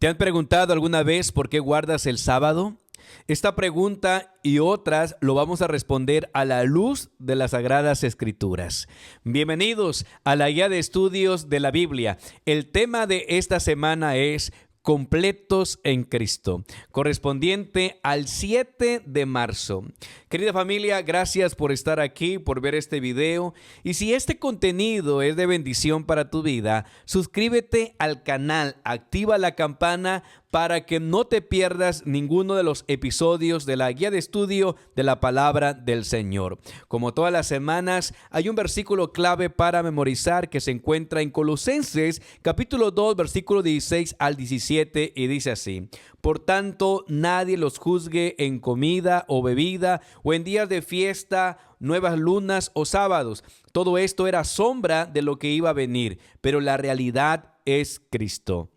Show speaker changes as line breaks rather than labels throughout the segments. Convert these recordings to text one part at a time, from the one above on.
¿Te han preguntado alguna vez por qué guardas el sábado? Esta pregunta y otras lo vamos a responder a la luz de las Sagradas Escrituras. Bienvenidos a la guía de estudios de la Biblia. El tema de esta semana es completos en Cristo, correspondiente al 7 de marzo. Querida familia, gracias por estar aquí, por ver este video. Y si este contenido es de bendición para tu vida, suscríbete al canal, activa la campana para que no te pierdas ninguno de los episodios de la guía de estudio de la palabra del Señor. Como todas las semanas, hay un versículo clave para memorizar que se encuentra en Colosenses, capítulo 2, versículo 16 al 17, y dice así: Por tanto, nadie los juzgue en comida o bebida, o en días de fiesta, nuevas lunas o sábados. Todo esto era sombra de lo que iba a venir, pero la realidad es Cristo.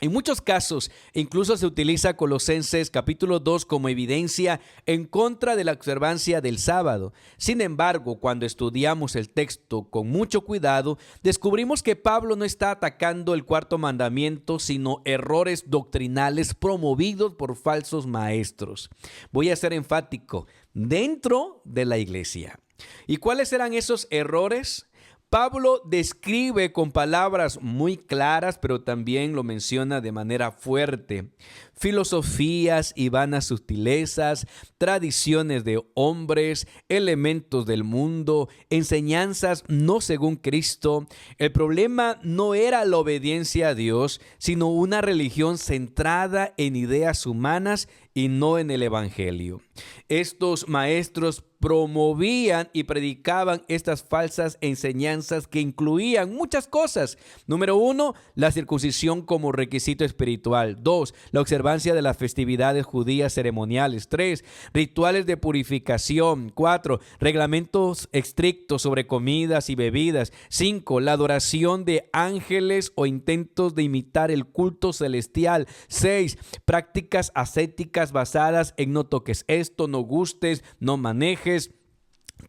En muchos casos, incluso se utiliza Colosenses capítulo 2 como evidencia en contra de la observancia del sábado. Sin embargo, cuando estudiamos el texto con mucho cuidado, descubrimos que Pablo no está atacando el cuarto mandamiento, sino errores doctrinales promovidos por falsos maestros. Voy a ser enfático: dentro de la iglesia. ¿Y cuáles eran esos errores? Pablo describe con palabras muy claras, pero también lo menciona de manera fuerte: filosofías y vanas sutilezas, tradiciones de hombres, elementos del mundo, enseñanzas no según Cristo. El problema no era la obediencia a Dios, sino una religión centrada en ideas humanas y no en el Evangelio. Estos maestros promovían y predicaban estas falsas enseñanzas que incluían muchas cosas. Número 1, la circuncisión como requisito espiritual. 2, la observancia de las festividades judías ceremoniales. 3, rituales de purificación. 4, reglamentos estrictos sobre comidas y bebidas. 5, la adoración de ángeles o intentos de imitar el culto celestial. 6, prácticas ascéticas basadas en no toques esto, no gustes, no manejes.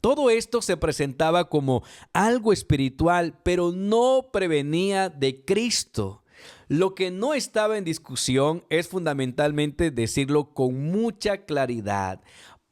Todo esto se presentaba como algo espiritual, pero no prevenía de Cristo. Lo que no estaba en discusión es fundamentalmente decirlo con mucha claridad: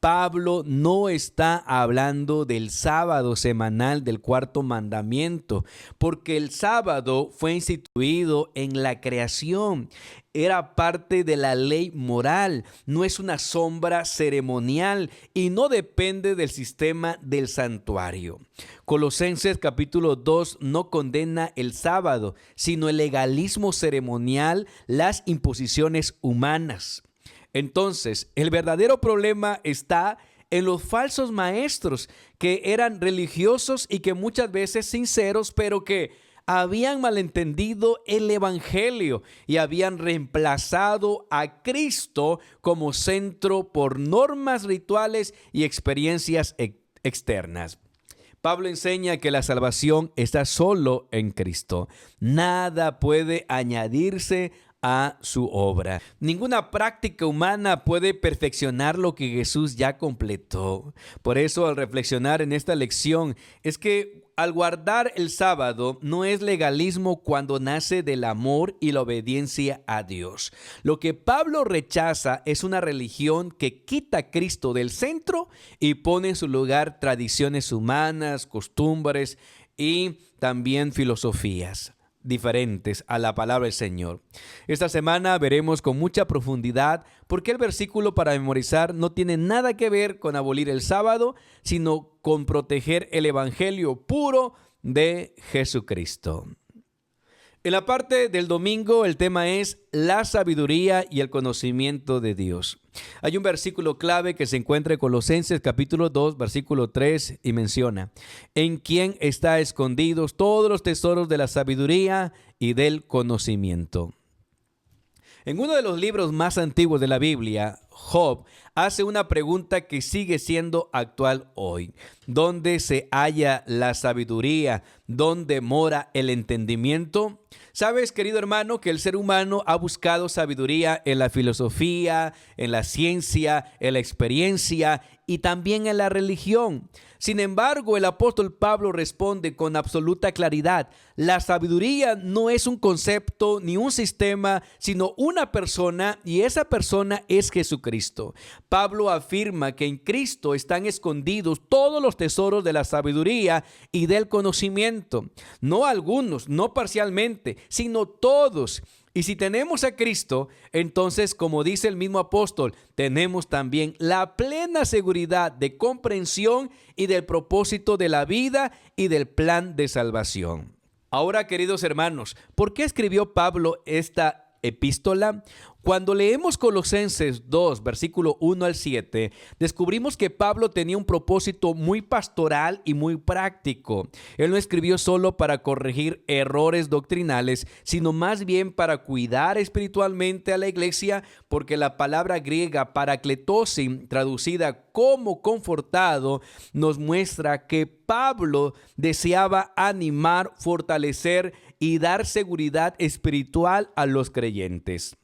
Pablo no está hablando del sábado semanal del cuarto mandamiento, porque el sábado fue instituido en la creación. Era parte de la ley moral, no es una sombra ceremonial y no depende del sistema del santuario. Colosenses capítulo 2 no condena el sábado, sino el legalismo ceremonial, las imposiciones humanas. Entonces, el verdadero problema está en los falsos maestros que eran religiosos y que muchas veces sinceros, pero que habían malentendido el Evangelio y habían reemplazado a Cristo como centro por normas rituales y experiencias externas. Pablo enseña que la salvación está solo en Cristo. Nada puede añadirse a su obra. Ninguna práctica humana puede perfeccionar lo que Jesús ya completó. Por eso, al reflexionar en esta lección, es que al guardar el sábado no es legalismo cuando nace del amor y la obediencia a Dios. Lo que Pablo rechaza es una religión que quita a Cristo del centro y pone en su lugar tradiciones humanas, costumbres y también filosofías diferentes a la palabra del Señor. Esta semana veremos con mucha profundidad por qué el versículo para memorizar no tiene nada que ver con abolir el sábado, sino con proteger el evangelio puro de Jesucristo. En la parte del domingo, el tema es la sabiduría y el conocimiento de Dios. Hay un versículo clave que se encuentra en Colosenses capítulo 2, versículo 3, y menciona: en quien está escondidos todos los tesoros de la sabiduría y del conocimiento. En uno de los libros más antiguos de la Biblia, Job, hace una pregunta que sigue siendo actual hoy. ¿Dónde se halla la sabiduría? ¿Dónde mora el entendimiento? Sabes, querido hermano, que el ser humano ha buscado sabiduría en la filosofía, en la ciencia, en la experiencia y también en la religión. Sin embargo, el apóstol Pablo responde con absoluta claridad: la sabiduría no es un concepto ni un sistema, sino una persona, y esa persona es Jesucristo. Pablo afirma que en Cristo están escondidos todos los tesoros de la sabiduría y del conocimiento. No algunos, no parcialmente, sino todos. Y si tenemos a Cristo, entonces, como dice el mismo apóstol, tenemos también la plena seguridad de comprensión y del propósito de la vida y del plan de salvación. Ahora, queridos hermanos, ¿por qué escribió Pablo esta epístola? Cuando leemos Colosenses 2, versículo 1 al 7, descubrimos que Pablo tenía un propósito muy pastoral y muy práctico. Él no escribió solo para corregir errores doctrinales, sino más bien para cuidar espiritualmente a la iglesia, porque la palabra griega parakletosin, traducida como confortado, nos muestra que Pablo deseaba animar, fortalecer y dar seguridad espiritual a los creyentes.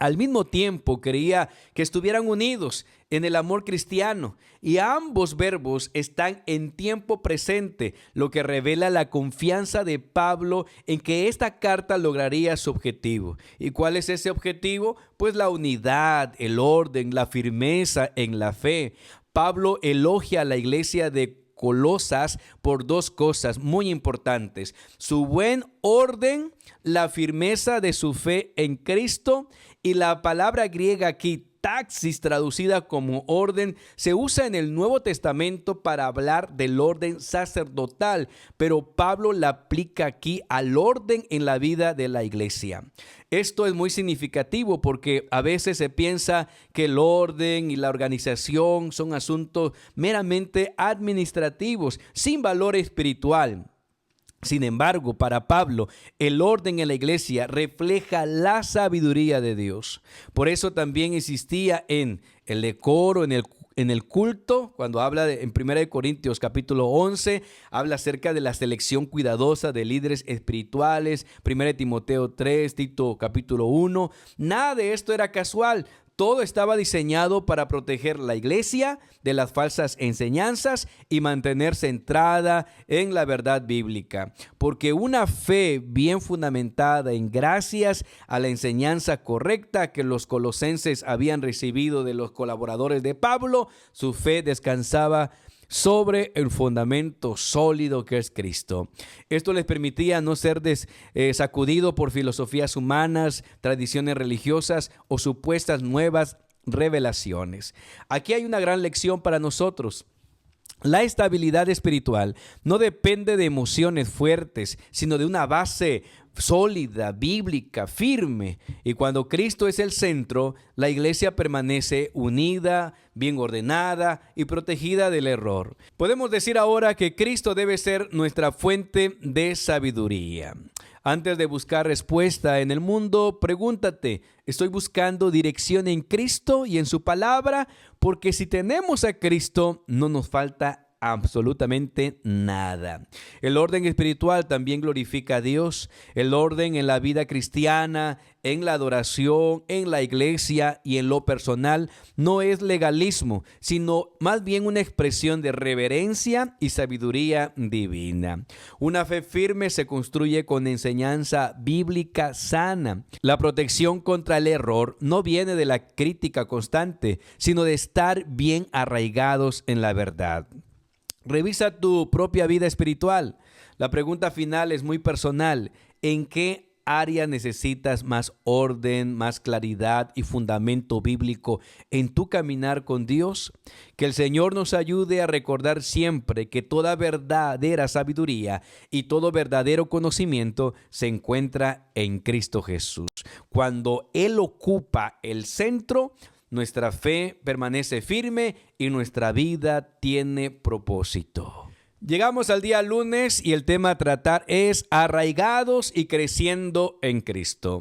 Al mismo tiempo quería que estuvieran unidos en el amor cristiano, y ambos verbos están en tiempo presente, lo que revela la confianza de Pablo en que esta carta lograría su objetivo. ¿Y cuál es ese objetivo? Pues la unidad, el orden, la firmeza en la fe. Pablo elogia a la iglesia de Colosas por dos cosas muy importantes: su buen orden, la firmeza de su fe en Cristo, y la palabra griega aquí, taxis, traducida como orden, se usa en el Nuevo Testamento para hablar del orden sacerdotal, pero Pablo la aplica aquí al orden en la vida de la iglesia. Esto es muy significativo porque a veces se piensa que el orden y la organización son asuntos meramente administrativos, sin valor espiritual. Sin embargo, para Pablo, el orden en la iglesia refleja la sabiduría de Dios. Por eso también insistía en el decoro, en el culto. Cuando habla en 1 Corintios capítulo 11, habla acerca de la selección cuidadosa de líderes espirituales. 1 Timoteo 3, Tito capítulo 1. Nada de esto era casual. Todo estaba diseñado para proteger la iglesia de las falsas enseñanzas y mantener centrada en la verdad bíblica. Porque una fe bien fundamentada en gracias a la enseñanza correcta que los colosenses habían recibido de los colaboradores de Pablo, su fe descansaba sobre el fundamento sólido que es Cristo. Esto les permitía no ser sacudido por filosofías humanas, tradiciones religiosas o supuestas nuevas revelaciones. Aquí hay una gran lección para nosotros. La estabilidad espiritual no depende de emociones fuertes, sino de una base sólida, bíblica, firme. Y cuando Cristo es el centro, la iglesia permanece unida, bien ordenada y protegida del error. Podemos decir ahora que Cristo debe ser nuestra fuente de sabiduría. Antes de buscar respuesta en el mundo, pregúntate: ¿estoy buscando dirección en Cristo y en su palabra? Porque si tenemos a Cristo, no nos falta absolutamente nada. El orden espiritual también glorifica a Dios. El orden en la vida cristiana, en la adoración, en la iglesia y en lo personal no es legalismo, sino más bien una expresión de reverencia y sabiduría divina. Una fe firme se construye con enseñanza bíblica sana. La protección contra el error no viene de la crítica constante, sino de estar bien arraigados en la verdad. Revisa tu propia vida espiritual. La pregunta final es muy personal. ¿En qué área necesitas más orden, más claridad y fundamento bíblico en tu caminar con Dios? Que el Señor nos ayude a recordar siempre que toda verdadera sabiduría y todo verdadero conocimiento se encuentra en Cristo Jesús. Cuando Él ocupa el centro, nuestra fe permanece firme y nuestra vida tiene propósito. Llegamos al día lunes y el tema a tratar es arraigados y creciendo en Cristo.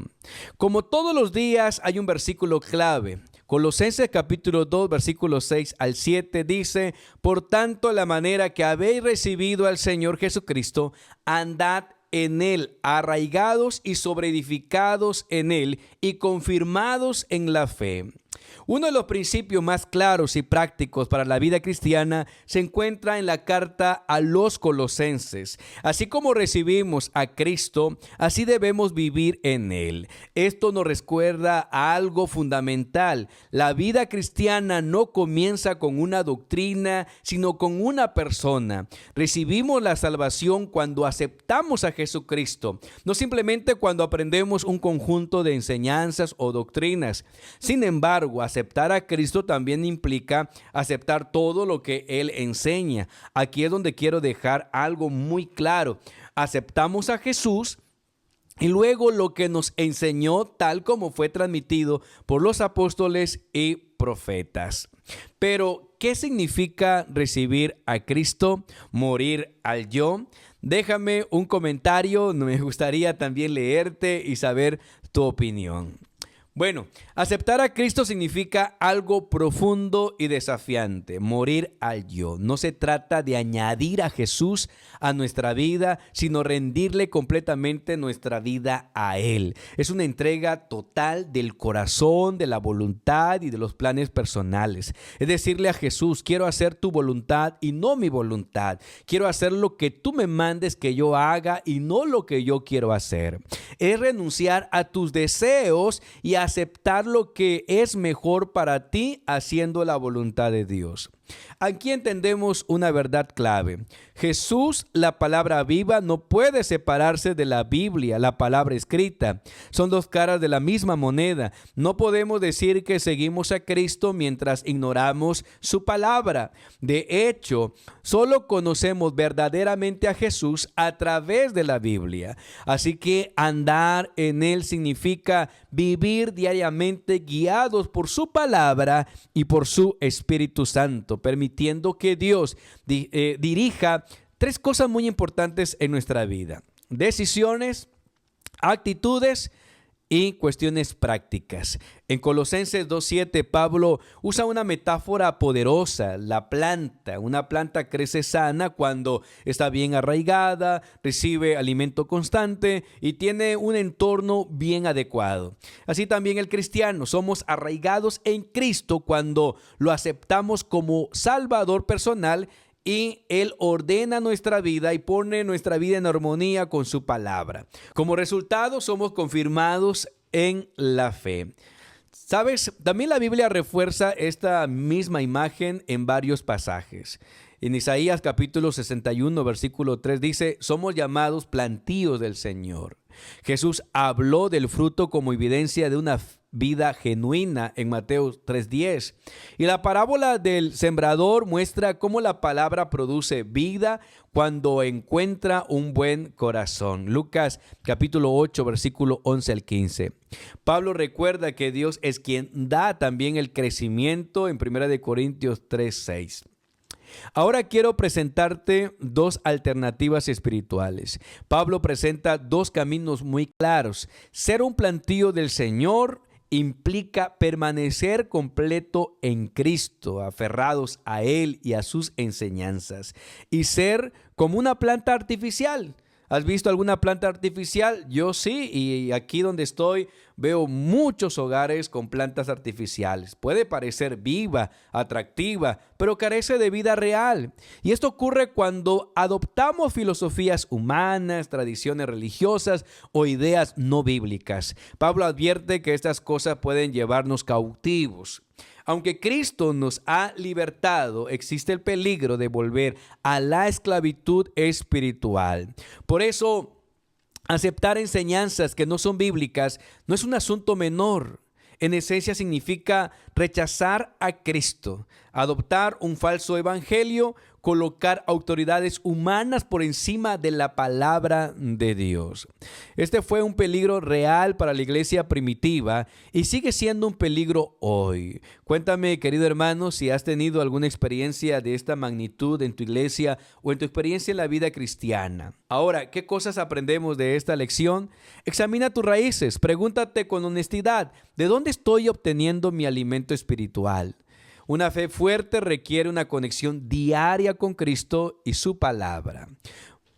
Como todos los días hay un versículo clave. Colosenses capítulo 2, versículos 6 al 7 dice: por tanto, la manera que habéis recibido al Señor Jesucristo, andad en él, arraigados y sobreedificados en él y confirmados en la fe. Uno de los principios más claros y prácticos para la vida cristiana se encuentra en la carta a los Colosenses. Así como recibimos a Cristo, así debemos vivir en Él. Esto nos recuerda a algo fundamental. La vida cristiana no comienza con una doctrina, sino con una persona. Recibimos la salvación cuando aceptamos a Jesucristo, no simplemente cuando aprendemos un conjunto de enseñanzas o doctrinas. Sin embargo, aceptar a Cristo también implica aceptar todo lo que Él enseña. Aquí es donde quiero dejar algo muy claro. Aceptamos a Jesús y luego lo que nos enseñó, tal como fue transmitido por los apóstoles y profetas. Pero, ¿qué significa recibir a Cristo? Morir al yo. Déjame un comentario, me gustaría también leerte y saber tu opinión. Bueno, aceptar a Cristo significa algo profundo y desafiante, morir al yo. No se trata de añadir a Jesús a nuestra vida, sino rendirle completamente nuestra vida a Él. Es una entrega total del corazón, de la voluntad y de los planes personales. Es decirle a Jesús: quiero hacer tu voluntad y no mi voluntad. Quiero hacer lo que tú me mandes que yo haga y no lo que yo quiero hacer. Es renunciar a tus deseos y aceptar lo que es mejor para ti, haciendo la voluntad de Dios. Aquí entendemos una verdad clave. Jesús, la palabra viva, no puede separarse de la Biblia, la palabra escrita. Son dos caras de la misma moneda. No podemos decir que seguimos a Cristo mientras ignoramos su palabra. De hecho, solo conocemos verdaderamente a Jesús a través de la Biblia. Así que andar en Él significa vivir diariamente guiados por su palabra y por su Espíritu Santo, permitiendo que Dios dirija tres cosas muy importantes en nuestra vida: decisiones, actitudes y cuestiones prácticas. En Colosenses 2:7, Pablo usa una metáfora poderosa: la planta. Una planta crece sana cuando está bien arraigada, recibe alimento constante y tiene un entorno bien adecuado. Así también el cristiano, somos arraigados en Cristo cuando lo aceptamos como Salvador personal y Él ordena nuestra vida y pone nuestra vida en armonía con su palabra. Como resultado, somos confirmados en la fe. ¿Sabes? También la Biblia refuerza esta misma imagen en varios pasajes. En Isaías capítulo 61, versículo 3 dice: somos llamados plantíos del Señor. Jesús habló del fruto como evidencia de una vida genuina en Mateo 3:10. Y la parábola del sembrador muestra cómo la palabra produce vida cuando encuentra un buen corazón. Lucas capítulo 8, versículo 11 al 15. Pablo recuerda que Dios es quien da también el crecimiento en 1 Corintios 3:6. Ahora quiero presentarte dos alternativas espirituales. Pablo presenta dos caminos muy claros. Ser un plantío del Señor implica permanecer completo en Cristo, aferrados a Él y a sus enseñanzas. Y ser como una planta artificial. ¿Has visto alguna planta artificial? Yo sí, y aquí donde estoy veo muchos hogares con plantas artificiales. Puede parecer viva, atractiva, pero carece de vida real. Y esto ocurre cuando adoptamos filosofías humanas, tradiciones religiosas o ideas no bíblicas. Pablo advierte que estas cosas pueden llevarnos cautivos. Aunque Cristo nos ha libertado, existe el peligro de volver a la esclavitud espiritual. Por eso, aceptar enseñanzas que no son bíblicas no es un asunto menor. En esencia significa rechazar a Cristo, adoptar un falso evangelio colocar autoridades humanas por encima de la palabra de Dios. Este fue un peligro real para la iglesia primitiva y sigue siendo un peligro hoy. Cuéntame, querido hermano, si has tenido alguna experiencia de esta magnitud en tu iglesia o en tu experiencia en la vida cristiana. Ahora, ¿qué cosas aprendemos de esta lección? Examina tus raíces, pregúntate con honestidad, ¿de dónde estoy obteniendo mi alimento espiritual? Una fe fuerte requiere una conexión diaria con Cristo y su palabra.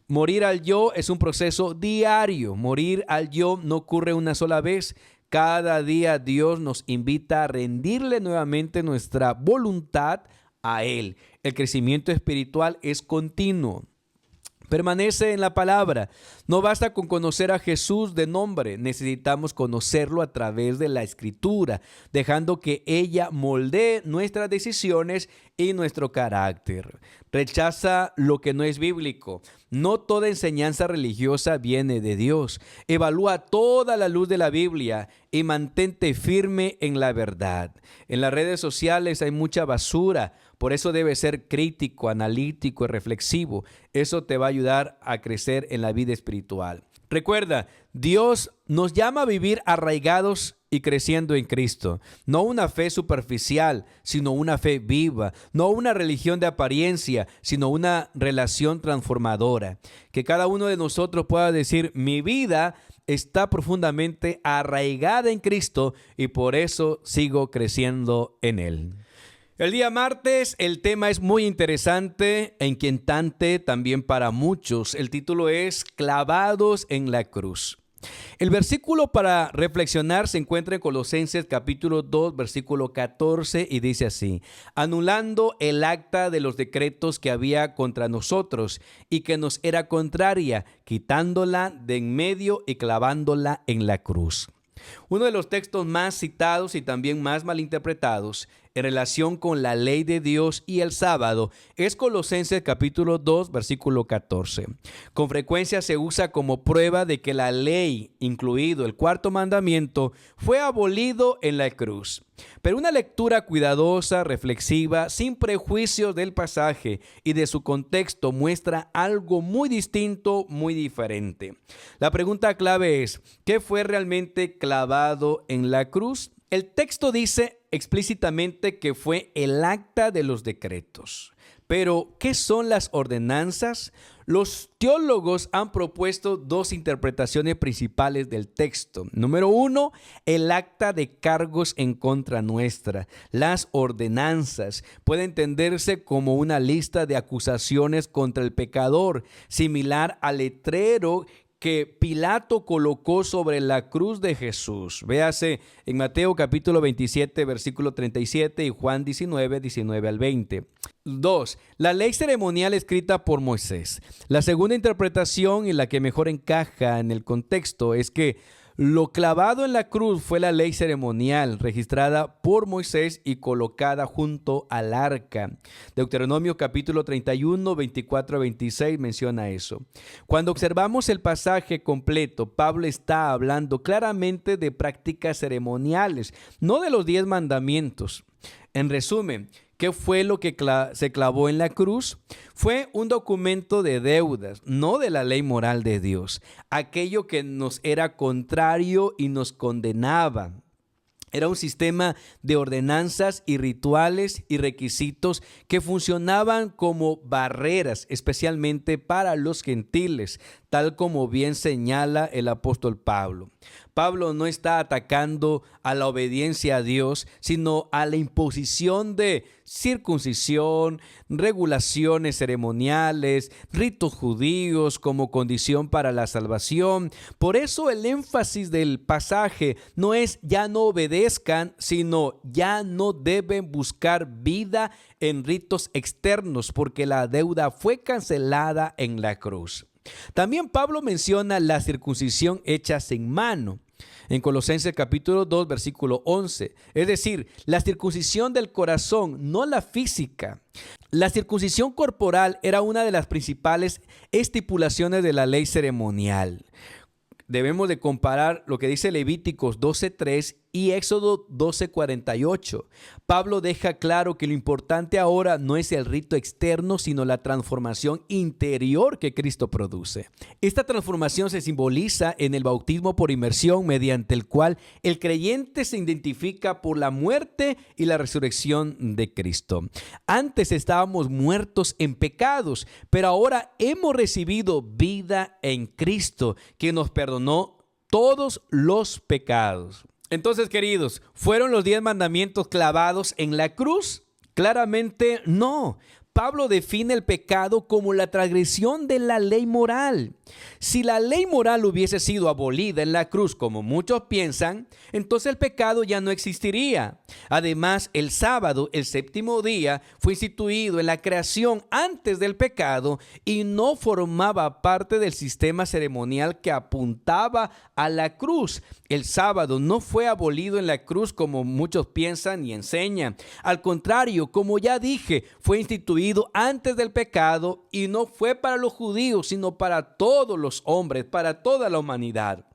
Morir al yo es un proceso diario. Morir al yo no ocurre una sola vez. Cada día Dios nos invita a rendirle nuevamente nuestra voluntad a Él. El crecimiento espiritual es continuo. Permanece en la palabra. No basta con conocer a Jesús de nombre. Necesitamos conocerlo a través de la Escritura, dejando que ella moldee nuestras decisiones y nuestro carácter. Rechaza lo que no es bíblico. No toda enseñanza religiosa viene de Dios. Evalúa toda la luz de la Biblia y mantente firme en la verdad. En las redes sociales hay mucha basura. Por eso debes ser crítico, analítico y reflexivo. Eso te va a ayudar a crecer en la vida espiritual. Recuerda, Dios nos llama a vivir arraigados y creciendo en Cristo. No una fe superficial, sino una fe viva. No una religión de apariencia, sino una relación transformadora. Que cada uno de nosotros pueda decir, mi vida está profundamente arraigada en Cristo y por eso sigo creciendo en Él. El día martes el tema es muy interesante e inquietante también para muchos. El título es Clavados en la cruz. El versículo para reflexionar se encuentra en Colosenses capítulo 2, versículo 14 y dice así: anulando el acta de los decretos que había contra nosotros y que nos era contraria, quitándola de en medio y clavándola en la cruz. Uno de los textos más citados y también más malinterpretados en relación con la ley de Dios y el sábado es Colosenses capítulo 2, versículo 14. Con frecuencia se usa como prueba de que la ley, incluido el cuarto mandamiento, fue abolido en la cruz. Pero una lectura cuidadosa, reflexiva, sin prejuicios del pasaje y de su contexto muestra algo muy distinto, muy diferente. La pregunta clave es, ¿qué fue realmente clavado en la cruz? El texto dice explícitamente que fue el acta de los decretos. Pero, ¿qué son las ordenanzas? Los teólogos han propuesto dos interpretaciones principales del texto. Número 1, el acta de cargos en contra nuestra. Las ordenanzas puede entenderse como una lista de acusaciones contra el pecador, similar al letrero que Pilato colocó sobre la cruz de Jesús. Véase en Mateo capítulo 27, versículo 37 y Juan 19, 19 al 20. 2. La ley ceremonial escrita por Moisés. La segunda interpretación y la que mejor encaja en el contexto es que lo clavado en la cruz fue la ley ceremonial registrada por Moisés y colocada junto al arca. Deuteronomio capítulo 31, 24 a 26 menciona eso. Cuando observamos el pasaje completo, Pablo está hablando claramente de prácticas ceremoniales, no de los 10 mandamientos. En resumen, ¿qué fue lo que se clavó en la cruz? Fue un documento de deudas, no de la ley moral de Dios. Aquello que nos era contrario y nos condenaba. Era un sistema de ordenanzas y rituales y requisitos que funcionaban como barreras, especialmente para los gentiles, tal como bien señala el apóstol Pablo. Pablo no está atacando a la obediencia a Dios, sino a la imposición de circuncisión, regulaciones ceremoniales, ritos judíos como condición para la salvación. Por eso el énfasis del pasaje no es ya no obedezcan, sino ya no deben buscar vida en ritos externos, porque la deuda fue cancelada en la cruz. También Pablo menciona la circuncisión hecha sin mano. En Colosenses capítulo 2, versículo 11. Es decir, la circuncisión del corazón, no la física. La circuncisión corporal era una de las principales estipulaciones de la ley ceremonial. Debemos de comparar lo que dice Levíticos 12:3 y Éxodo 12:48. Pablo deja claro que lo importante ahora no es el rito externo, sino la transformación interior que Cristo produce. Esta transformación se simboliza en el bautismo por inmersión, mediante el cual el creyente se identifica por la muerte y la resurrección de Cristo. Antes estábamos muertos en pecados, pero ahora hemos recibido vida en Cristo, que nos perdonó todos los pecados. Entonces, queridos, ¿fueron los 10 mandamientos clavados en la cruz? Claramente no. Pablo define el pecado como la transgresión de la ley moral. Si la ley moral hubiese sido abolida en la cruz, como muchos piensan, entonces el pecado ya no existiría. Además, el sábado, el séptimo día, fue instituido en la creación antes del pecado y no formaba parte del sistema ceremonial que apuntaba a la cruz. El sábado no fue abolido en la cruz como muchos piensan y enseñan. Al contrario, como ya dije, fue instituido antes del pecado y no fue para los judíos, sino para todos los hombres, para toda la humanidad.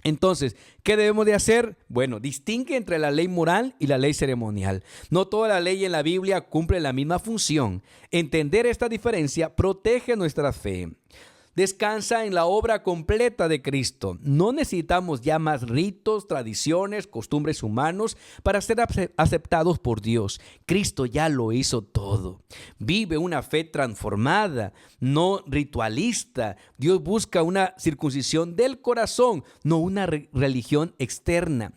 Entonces, ¿qué debemos de hacer? Bueno, distingue entre la ley moral y la ley ceremonial. No toda la ley en la Biblia cumple la misma función. Entender esta diferencia protege nuestra fe. Descansa en la obra completa de Cristo. No necesitamos ya más ritos, tradiciones, costumbres humanos para ser aceptados por Dios. Cristo ya lo hizo todo. Vive una fe transformada, no ritualista. Dios busca una circuncisión del corazón, no una religión externa.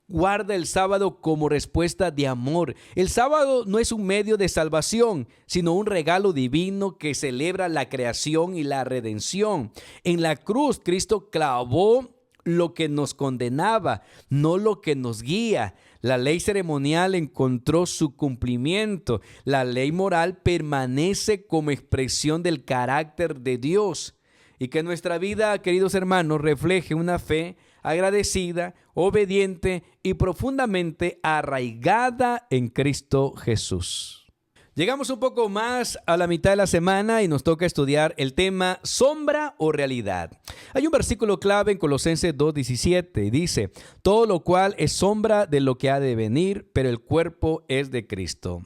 Guarda el sábado como respuesta de amor. El sábado no es un medio de salvación, sino un regalo divino que celebra la creación y la redención. En la cruz, Cristo clavó lo que nos condenaba, no lo que nos guía. La ley ceremonial encontró su cumplimiento. La ley moral permanece como expresión del carácter de Dios. Y que nuestra vida, queridos hermanos, refleje una fe agradecida, obediente y profundamente arraigada en Cristo Jesús. Llegamos un poco más a la mitad de la semana y nos toca estudiar el tema sombra o realidad. Hay un versículo clave en Colosenses 2:17 y dice: todo lo cual es sombra de lo que ha de venir, pero el cuerpo es de Cristo.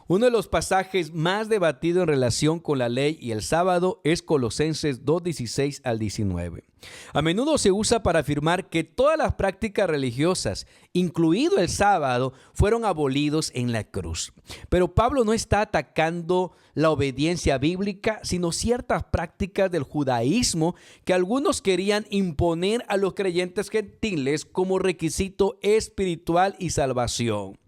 Uno de los pasajes más debatidos en relación con la ley y el sábado es Colosenses 2:16 al 19. A menudo se usa para afirmar que todas las prácticas religiosas, incluido el sábado, fueron abolidos en la cruz. Pero Pablo no está atacando la obediencia bíblica, sino ciertas prácticas del judaísmo que algunos querían imponer a los creyentes gentiles como requisito espiritual y salvación.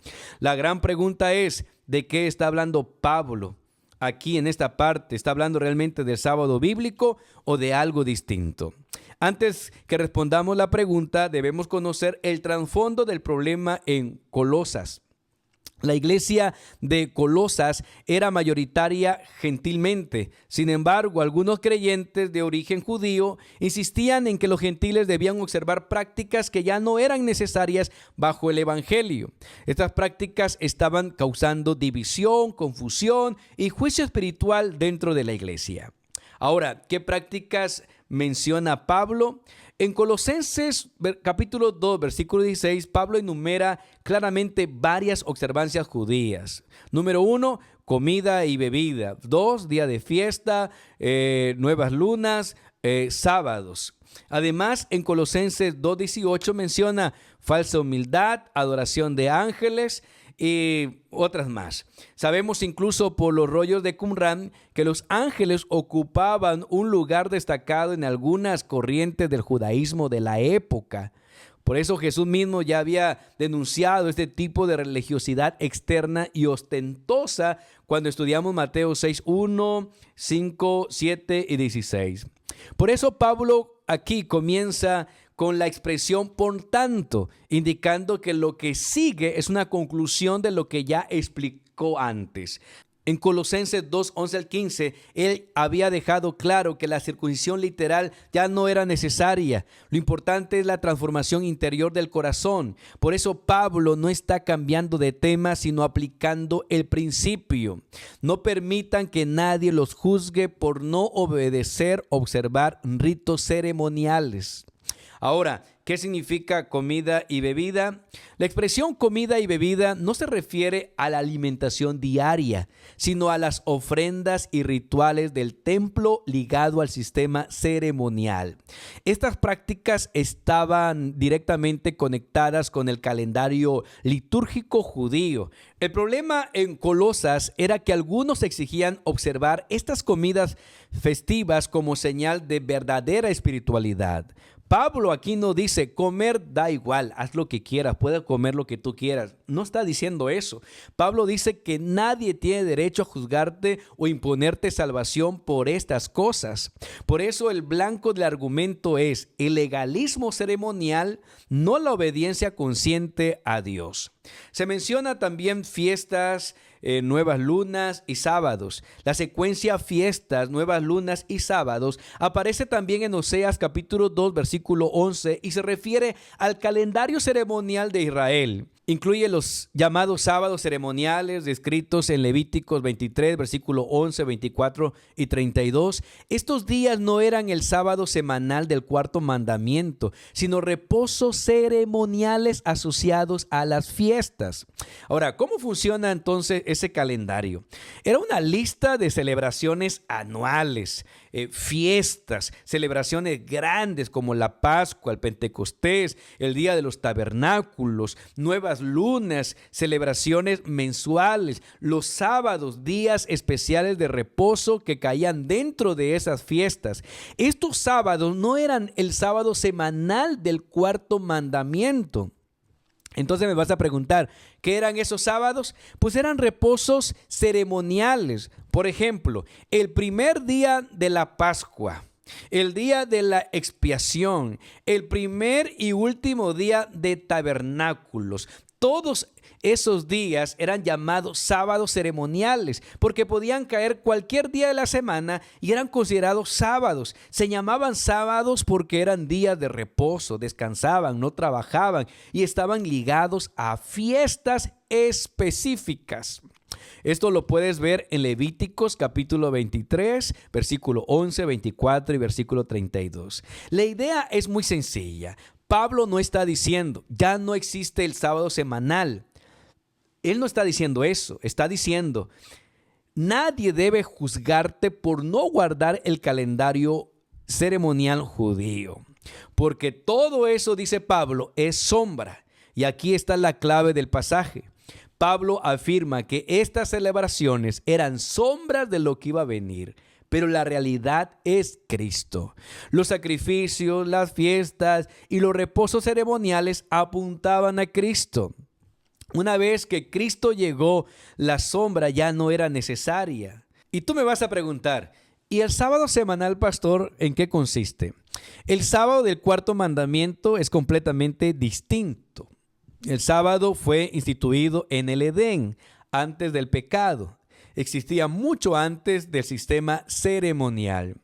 La gran pregunta es, ¿de qué está hablando Pablo? Aquí en esta parte, ¿está hablando realmente del sábado bíblico o de algo distinto? Antes que respondamos la pregunta, debemos conocer el trasfondo del problema en Colosas. La iglesia de Colosas era mayoritaria gentilmente. Sin embargo, algunos creyentes de origen judío insistían en que los gentiles debían observar prácticas que ya no eran necesarias bajo el evangelio. Estas prácticas estaban causando división, confusión y juicio espiritual dentro de la iglesia. Ahora, ¿qué prácticas menciona Pablo? En Colosenses capítulo 2, versículo 16, Pablo enumera claramente varias observancias judías. Número 1, comida y bebida. 2, día de fiesta, nuevas lunas, sábados. Además, en Colosenses 2:18 menciona falsa humildad, adoración de ángeles y otras más. Sabemos incluso por los rollos de Qumran que los ángeles ocupaban un lugar destacado en algunas corrientes del judaísmo de la época. Por eso Jesús mismo ya había denunciado este tipo de religiosidad externa y ostentosa cuando estudiamos Mateo 6:1, 5, 7 y 16. Por eso Pablo aquí comienza con la expresión por tanto, indicando que lo que sigue es una conclusión de lo que ya explicó antes. En Colosenses 2, 11 al 15, él había dejado claro que la circuncisión literal ya no era necesaria. Lo importante es la transformación interior del corazón. Por eso Pablo no está cambiando de tema, sino aplicando el principio. No permitan que nadie los juzgue por no obedecer, observar ritos ceremoniales. Ahora, ¿qué significa comida y bebida? La expresión comida y bebida no se refiere a la alimentación diaria, sino a las ofrendas y rituales del templo ligado al sistema ceremonial. Estas prácticas estaban directamente conectadas con el calendario litúrgico judío. El problema en Colosas era que algunos exigían observar estas comidas festivas como señal de verdadera espiritualidad. Pablo aquí no dice comer da igual, haz lo que quieras, puedes comer lo que tú quieras. No está diciendo eso. Pablo dice que nadie tiene derecho a juzgarte o imponerte salvación por estas cosas. Por eso el blanco del argumento es el legalismo ceremonial, no la obediencia consciente a Dios. Se menciona también fiestas, nuevas lunas y sábados. La secuencia fiestas, nuevas lunas y sábados aparece también en Oseas capítulo 2 versículo 11 y se refiere al calendario ceremonial de Israel. Incluye los llamados sábados ceremoniales descritos en Levíticos 23, versículo 11, 24 y 32. Estos días no eran el sábado semanal del cuarto mandamiento, sino reposos ceremoniales asociados a las fiestas. Ahora, ¿cómo funciona entonces ese calendario? Era una lista de celebraciones anuales, fiestas, celebraciones grandes como la Pascua, el Pentecostés, el Día de los Tabernáculos, nuevas lunas, celebraciones mensuales, los sábados, días especiales de reposo que caían dentro de esas fiestas. Estos sábados no eran el sábado semanal del cuarto mandamiento. Entonces me vas a preguntar, ¿qué eran esos sábados? Pues eran reposos ceremoniales. Por ejemplo, el primer día de la Pascua, el día de la expiación, el primer y último día de tabernáculos. Todos esos días eran llamados sábados ceremoniales porque podían caer cualquier día de la semana y eran considerados sábados. Se llamaban sábados porque eran días de reposo, descansaban, no trabajaban y estaban ligados a fiestas específicas. Esto lo puedes ver en Levíticos capítulo 23, versículo 11, 24 y versículo 32. La idea es muy sencilla. Pablo no está diciendo, ya no existe el sábado semanal. Él no está diciendo eso, está diciendo, nadie debe juzgarte por no guardar el calendario ceremonial judío. Porque todo eso, dice Pablo, es sombra. Y aquí está la clave del pasaje. Pablo afirma que estas celebraciones eran sombras de lo que iba a venir. Pero la realidad es Cristo. Los sacrificios, las fiestas y los reposos ceremoniales apuntaban a Cristo. Una vez que Cristo llegó, la sombra ya no era necesaria. Y tú me vas a preguntar, ¿y el sábado semanal, pastor, en qué consiste? El sábado del cuarto mandamiento es completamente distinto. El sábado fue instituido en el Edén, antes del pecado. Existía mucho antes del sistema ceremonial.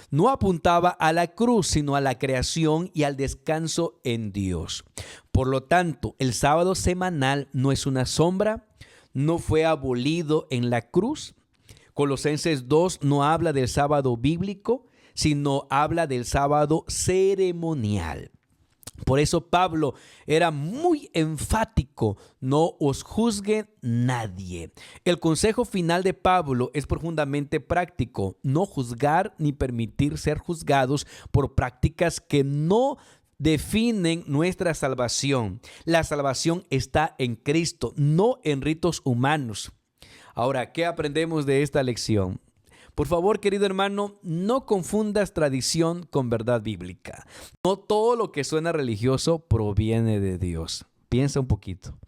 No apuntaba a la cruz, sino a la creación y al descanso en Dios. Por lo tanto, el sábado semanal no es una sombra, no fue abolido en la cruz. Colosenses 2 no habla del sábado bíblico, sino habla del sábado ceremonial. Por eso Pablo era muy enfático, no os juzgue nadie. El consejo final de Pablo es profundamente práctico, no juzgar ni permitir ser juzgados por prácticas que no definen nuestra salvación. La salvación está en Cristo, no en ritos humanos. Ahora, ¿qué aprendemos de esta lección? Por favor, querido hermano, no confundas tradición con verdad bíblica. No todo lo que suena religioso proviene de Dios. Piensa un poquito.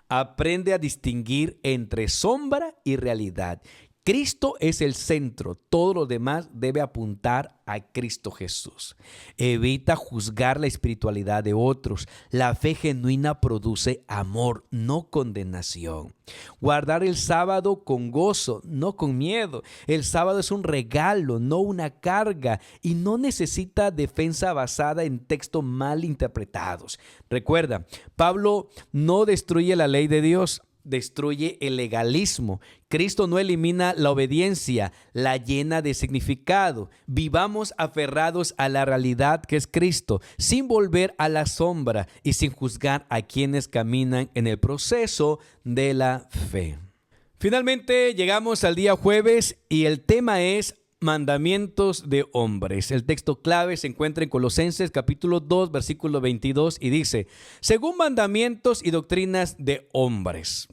Aprende a distinguir entre sombra y realidad. Cristo es el centro, todo lo demás debe apuntar a Cristo Jesús. Evita juzgar la espiritualidad de otros. La fe genuina produce amor, no condenación. Guardar el sábado con gozo, no con miedo. El sábado es un regalo, no una carga, y no necesita defensa basada en textos mal interpretados. Recuerda, Pablo no destruye la ley de Dios. destruye el legalismo. Cristo no elimina la obediencia, la llena de significado. Vivamos aferrados a la realidad que es Cristo, sin volver a la sombra y sin juzgar a quienes caminan en el proceso de la fe. Finalmente llegamos al día jueves y el tema es mandamientos de hombres. El texto clave se encuentra en Colosenses capítulo 2, versículo 22 y dice: según mandamientos y doctrinas de hombres.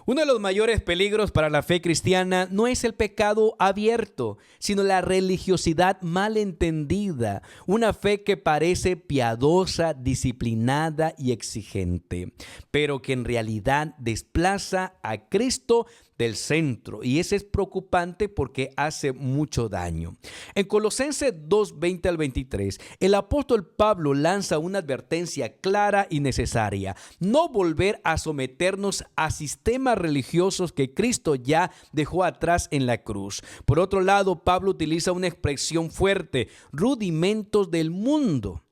Uno de los mayores peligros para la fe cristiana no es el pecado abierto, sino la religiosidad mal entendida, una fe que parece piadosa, disciplinada y exigente, pero que en realidad desplaza a Cristo del centro, y ese es preocupante porque hace mucho daño. En Colosenses 2, 20 al 23, el apóstol Pablo lanza una advertencia clara y necesaria: no volver a someternos a sistemas religiosos que Cristo ya dejó atrás en la cruz. Por otro lado, Pablo utiliza una expresión fuerte: rudimentos del mundo.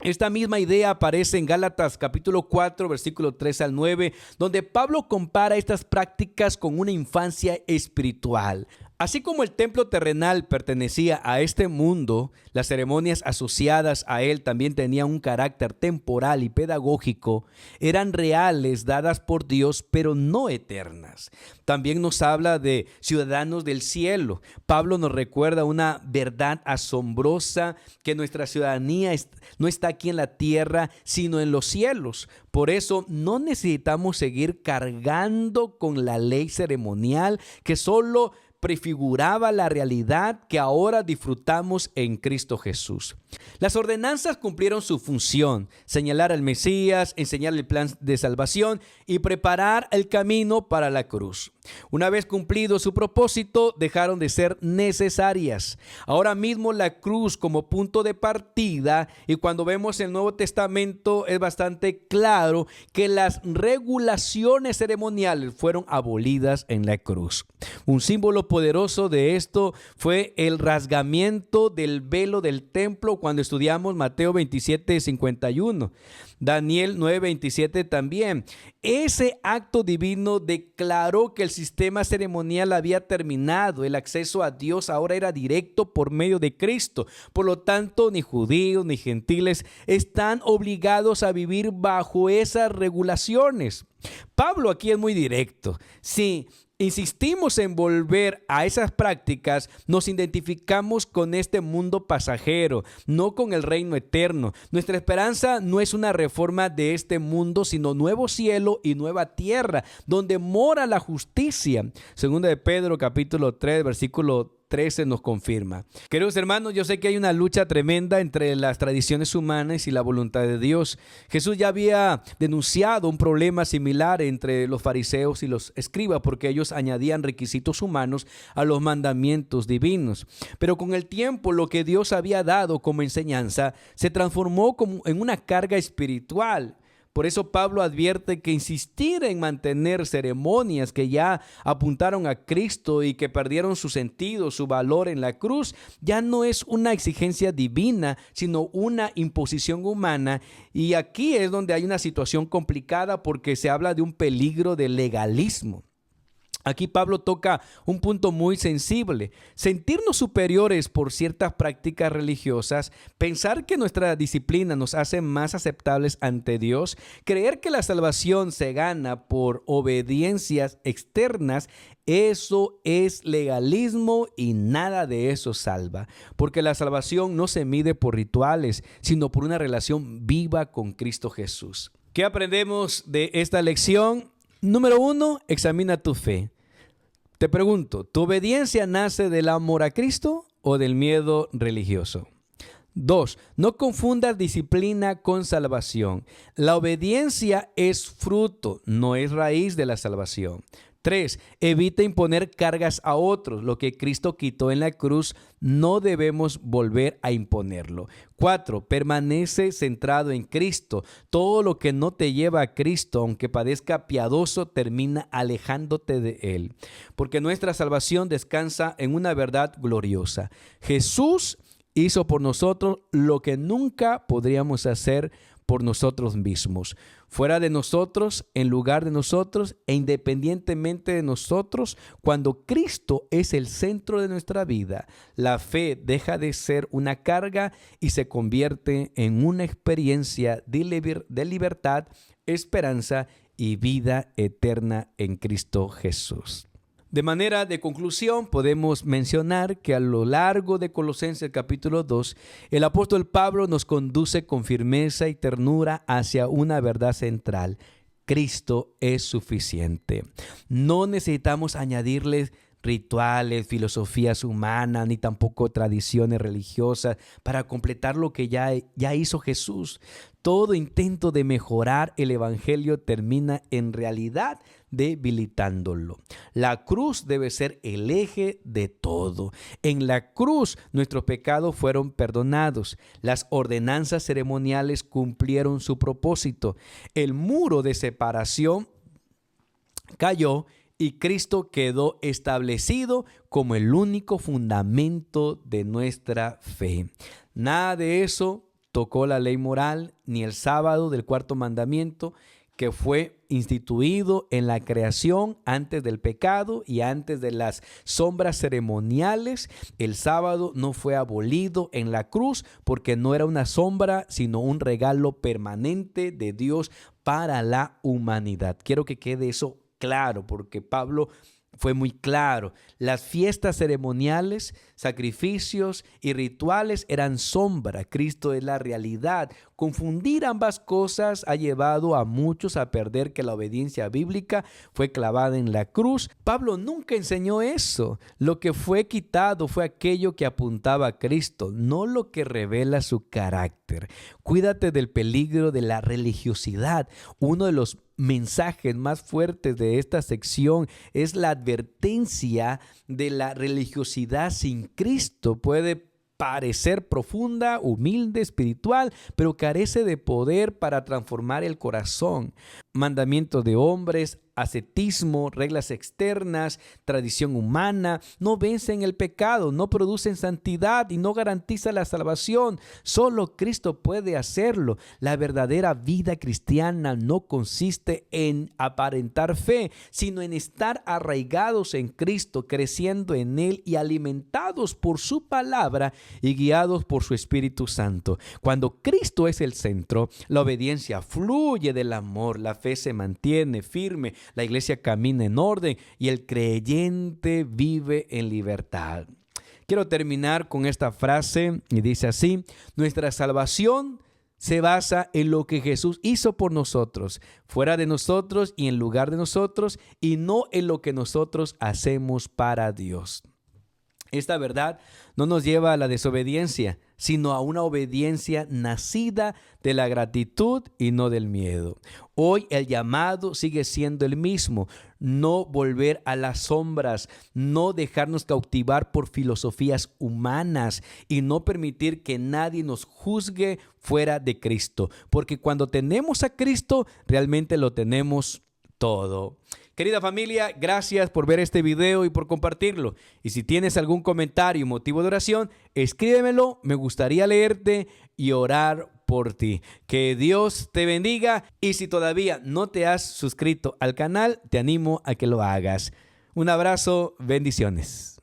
Esta misma idea aparece en Gálatas capítulo 4, versículo 3 al 9, donde Pablo compara estas prácticas con una infancia espiritual. Así como el templo terrenal pertenecía a este mundo, las ceremonias asociadas a él también tenían un carácter temporal y pedagógico. Eran reales, dadas por Dios, pero no eternas. También nos habla de ciudadanos del cielo. Pablo nos recuerda una verdad asombrosa, que nuestra ciudadanía no está aquí en la tierra, sino en los cielos. Por eso no necesitamos seguir cargando con la ley ceremonial que solo prefiguraba la realidad que ahora disfrutamos en Cristo Jesús. Las ordenanzas cumplieron su función: señalar al Mesías, enseñar el plan de salvación y preparar el camino para la cruz. Una vez cumplido su propósito, dejaron de ser necesarias. Ahora mismo la cruz como punto de partida, y cuando vemos el Nuevo Testamento es bastante claro que las regulaciones ceremoniales fueron abolidas en la cruz. Un símbolo poderoso de esto fue el rasgamiento del velo del templo cuando estudiamos Mateo 27, 51. Daniel 9, 27 también. Ese acto divino declaró que el sistema ceremonial había terminado. El acceso a Dios ahora era directo por medio de Cristo. Por lo tanto, ni judíos ni gentiles están obligados a vivir bajo esas regulaciones. Pablo aquí es muy directo. Sí. Insistimos en volver a esas prácticas, nos identificamos con este mundo pasajero, no con el reino eterno. Nuestra esperanza no es una reforma de este mundo, sino nuevo cielo y nueva tierra, donde mora la justicia. Segunda de Pedro, capítulo 3, versículo 13 nos confirma. Queridos hermanos, yo sé que hay una lucha tremenda entre las tradiciones humanas y la voluntad de Dios. Jesús ya había denunciado un problema similar entre los fariseos y los escribas, porque ellos añadían requisitos humanos a los mandamientos divinos. Pero con el tiempo, lo que Dios había dado como enseñanza se transformó en una carga espiritual. Por eso Pablo advierte que insistir en mantener ceremonias que ya apuntaron a Cristo y que perdieron su sentido, su valor en la cruz, ya no es una exigencia divina, sino una imposición humana. Y aquí es donde hay una situación complicada, porque se habla de un peligro de legalismo. Aquí Pablo toca un punto muy sensible: sentirnos superiores por ciertas prácticas religiosas, pensar que nuestra disciplina nos hace más aceptables ante Dios, creer que la salvación se gana por obediencias externas. Eso es legalismo y nada de eso salva, porque la salvación no se mide por rituales, sino por una relación viva con Cristo Jesús. ¿Qué aprendemos de esta lección? Número 1, examina tu fe. Te pregunto, ¿tu obediencia nace del amor a Cristo o del miedo religioso? 2, no confundas disciplina con salvación. La obediencia es fruto, no es raíz de la salvación. 3, evita imponer cargas a otros. Lo que Cristo quitó en la cruz, no debemos volver a imponerlo. 4, permanece centrado en Cristo. Todo lo que no te lleva a Cristo, aunque parezca piadoso, termina alejándote de Él. Porque nuestra salvación descansa en una verdad gloriosa. Jesús hizo por nosotros lo que nunca podríamos hacer por nosotros mismos. Fuera de nosotros, en lugar de nosotros e independientemente de nosotros, cuando Cristo es el centro de nuestra vida, la fe deja de ser una carga y se convierte en una experiencia de libertad, esperanza y vida eterna en Cristo Jesús. De manera de conclusión, podemos mencionar que a lo largo de Colosenses capítulo 2, el apóstol Pablo nos conduce con firmeza y ternura hacia una verdad central. Cristo es suficiente. No necesitamos añadirle rituales, filosofías humanas, ni tampoco tradiciones religiosas para completar lo que ya hizo Jesús. Todo intento de mejorar el evangelio termina en realidad debilitándolo. La cruz debe ser el eje de todo. En la cruz nuestros pecados fueron perdonados. Las ordenanzas ceremoniales cumplieron su propósito. El muro de separación cayó y Cristo quedó establecido como el único fundamento de nuestra fe. Nada de eso tocó la ley moral ni el sábado del cuarto mandamiento, que fue instituido en la creación antes del pecado y antes de las sombras ceremoniales. El sábado no fue abolido en la cruz porque no era una sombra, sino un regalo permanente de Dios para la humanidad. Quiero que quede eso claro, porque Pablo fue muy claro. Las fiestas ceremoniales, sacrificios y rituales eran sombra. Cristo es la realidad. Confundir ambas cosas ha llevado a muchos a perder que la obediencia bíblica fue clavada en la cruz. Pablo nunca enseñó eso. Lo que fue quitado fue aquello que apuntaba a Cristo, no lo que revela su carácter. Cuídate del peligro de la religiosidad. Uno de los mensajes más fuertes de esta sección es la advertencia de la religiosidad sin Cristo. Puede parecer profunda, humilde, espiritual, pero carece de poder para transformar el corazón. Mandamientos de hombres, ascetismo, reglas externas, tradición humana, no vencen el pecado, no producen santidad y no garantizan la salvación. Solo Cristo puede hacerlo. La verdadera vida cristiana no consiste en aparentar fe, sino en estar arraigados en Cristo, creciendo en Él y alimentados por su palabra y guiados por su Espíritu Santo. Cuando Cristo es el centro, la obediencia fluye del amor, la fe se mantiene firme, la iglesia camina en orden y el creyente vive en libertad. Quiero terminar con esta frase y dice así: nuestra salvación se basa en lo que Jesús hizo por nosotros, fuera de nosotros y en lugar de nosotros, y no en lo que nosotros hacemos para Dios. Esta verdad no nos lleva a la desobediencia, sino a una obediencia nacida de la gratitud y no del miedo. Hoy el llamado sigue siendo el mismo: no volver a las sombras, no dejarnos cautivar por filosofías humanas y no permitir que nadie nos juzgue fuera de Cristo, porque cuando tenemos a Cristo realmente lo tenemos todo. Querida familia, gracias por ver este video y por compartirlo. Y si tienes algún comentario o motivo de oración, escríbemelo. Me gustaría leerte y orar por ti. Que Dios te bendiga. Y si todavía no te has suscrito al canal, te animo a que lo hagas. Un abrazo, bendiciones.